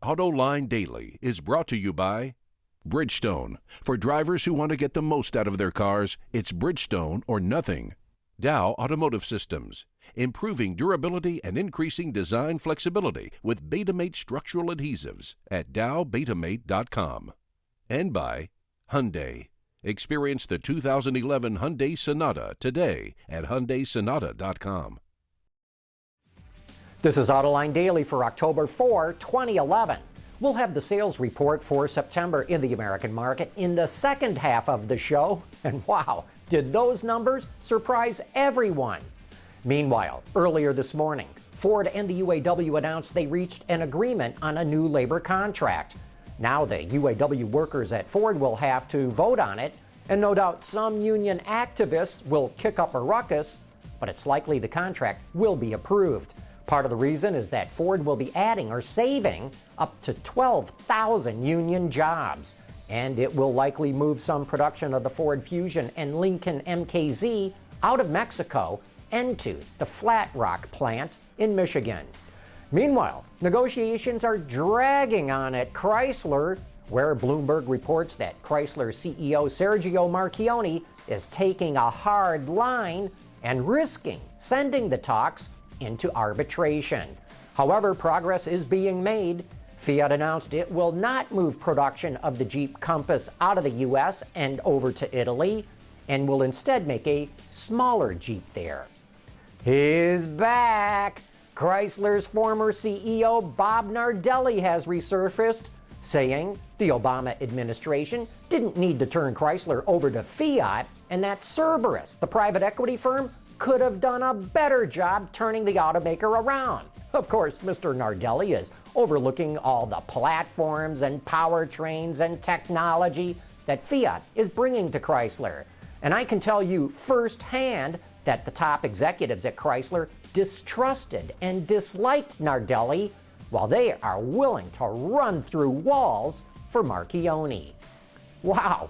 Autoline Daily is brought to you by Bridgestone. For drivers who want to get the most out of their cars, it's Bridgestone or nothing. Dow Automotive Systems, improving durability and increasing design flexibility with Betamate structural adhesives at dowbetamate.com. And by Hyundai. Experience the 2011 Hyundai Sonata today at HyundaiSonata.com. This is Autoline Daily for October 4, 2011. We'll have the sales report for September in the American market in the second half of the show. And wow, did those numbers surprise everyone? Meanwhile, earlier this morning, Ford and the UAW announced they reached an agreement on a new labor contract. Now the UAW workers at Ford will have to vote on it, and no doubt some union activists will kick up a ruckus, but it's likely the contract will be approved. Part of the reason is that Ford will be adding or saving up to 12,000 union jobs, and it will likely move some production of the Ford Fusion and Lincoln MKZ out of Mexico into the Flat Rock plant in Michigan. Meanwhile, negotiations are dragging on at Chrysler, where Bloomberg reports that Chrysler CEO Sergio Marchionne is taking a hard line and risking sending the talks into arbitration. However, progress is being made. Fiat announced it will not move production of the Jeep Compass out of the U.S. and over to Italy, and will instead make a smaller Jeep there. He's back! Chrysler's former CEO Bob Nardelli has resurfaced, saying the Obama administration didn't need to turn Chrysler over to Fiat, and that Cerberus, the private equity firm, could have done a better job turning the automaker around. Of course, Mr. Nardelli is overlooking all the platforms and powertrains and technology that Fiat is bringing to Chrysler. And I can tell you firsthand that the top executives at Chrysler distrusted and disliked Nardelli, while they are willing to run through walls for Marchionne. Wow!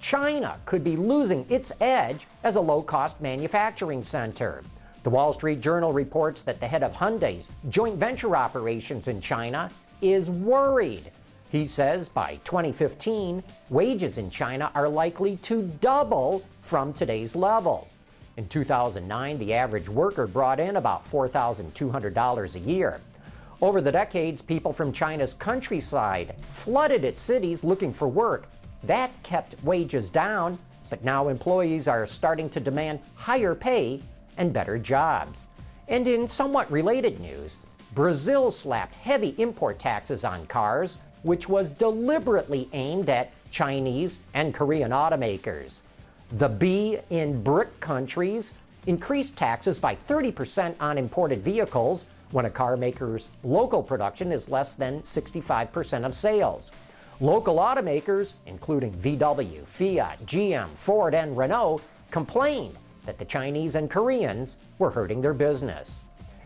China could be losing its edge as a low-cost manufacturing center. The Wall Street Journal reports that the head of Hyundai's joint venture operations in China is worried. He says by 2015, wages in China are likely to double from today's level. In 2009, the average worker brought in about $4,200 a year. Over the decades, people from China's countryside flooded its cities looking for work. That kept wages down, but now employees are starting to demand higher pay and better jobs. And in somewhat related news, Brazil slapped heavy import taxes on cars, which was deliberately aimed at Chinese and Korean automakers. The B in BRIC countries increased taxes by 30% on imported vehicles when a car maker's local production is less than 65% of sales. Local automakers, including VW, Fiat, GM, Ford, and Renault, complained that the Chinese and Koreans were hurting their business.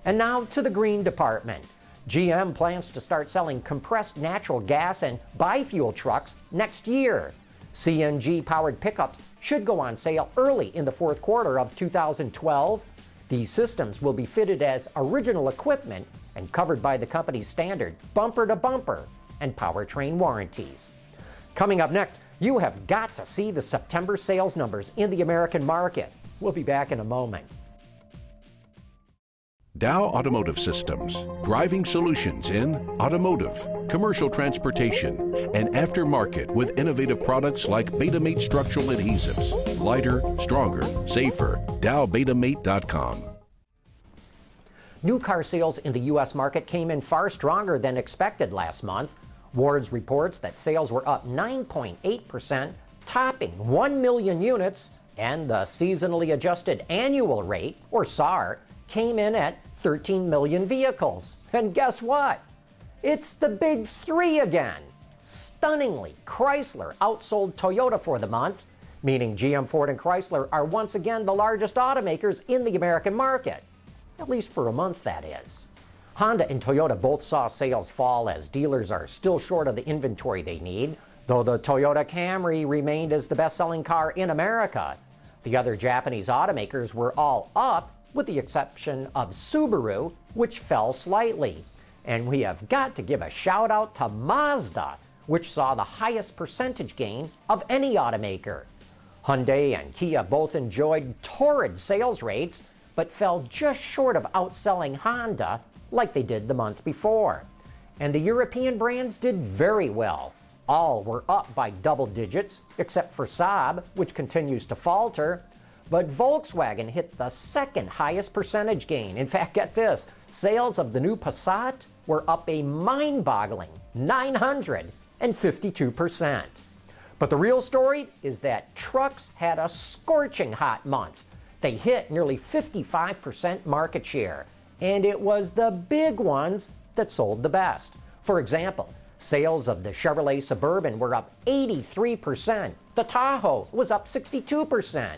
And now to the green department. GM plans to start selling compressed natural gas and biofuel trucks next year. CNG-powered pickups should go on sale early in the fourth quarter of 2012. These systems will be fitted as original equipment and covered by the company's standard bumper-to-bumper and powertrain warranties. Coming up next, you have got to see the September sales numbers in the American market. We'll be back in a moment. Dow Automotive Systems, driving solutions in automotive, commercial transportation, and aftermarket with innovative products like Betamate structural adhesives. Lighter, stronger, safer. DowBetamate.com. New car sales in the U.S. market came in far stronger than expected last month. Wards reports that sales were up 9.8%, topping 1 million units, and the seasonally adjusted annual rate, or SAAR, came in at 13 million vehicles. And guess what? It's the big three again. Stunningly, Chrysler outsold Toyota for the month, meaning GM, Ford, and Chrysler are once again the largest automakers in the American market. At least for a month, that is. Honda and Toyota both saw sales fall as dealers are still short of the inventory they need, though the Toyota Camry remained as the best-selling car in America. The other Japanese automakers were all up, with the exception of Subaru, which fell slightly. And we have got to give a shout out to Mazda, which saw the highest percentage gain of any automaker. Hyundai and Kia both enjoyed torrid sales rates, but fell just short of outselling Honda like they did the month before. And the European brands did very well. All were up by double digits, except for Saab, which continues to falter. But Volkswagen hit the second highest percentage gain. In fact, get this, sales of the new Passat were up a mind-boggling 952%. But the real story is that trucks had a scorching hot month. They hit nearly 55% market share, and it was the big ones that sold the best. For example, sales of the Chevrolet Suburban were up 83%. The Tahoe was up 62%.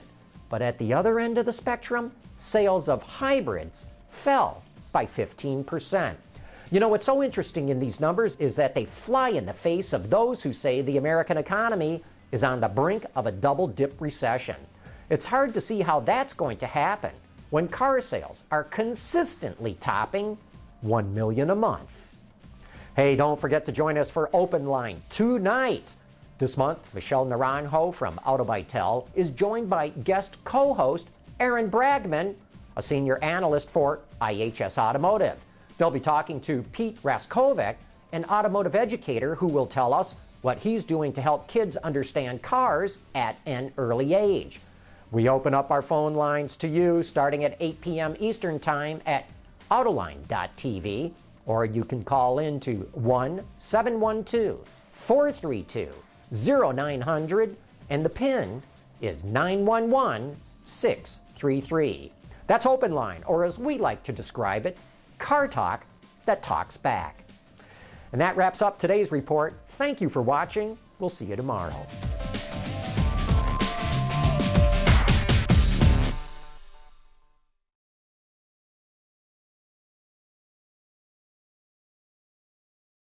But at the other end of the spectrum, sales of hybrids fell by 15%. You know, what's so interesting in these numbers is that they fly in the face of those who say the American economy is on the brink of a double-dip recession. It's hard to see how that's going to happen when car sales are consistently topping 1 million a month. Hey, don't forget to join us for Open Line tonight. This month, Michelle Naranjo from Autobytel is joined by guest co-host Aaron Bragman, a senior analyst for IHS Automotive. They'll be talking to Pete Raskovic, an automotive educator who will tell us what he's doing to help kids understand cars at an early age. We open up our phone lines to you starting at 8 p.m. Eastern Time at Autoline.tv, or you can call in to 1-712-432-0900, and the PIN is 911633. That's Open Line, or as we like to describe it, car talk that talks back. And that wraps up today's report. Thank you for watching. We'll see you tomorrow.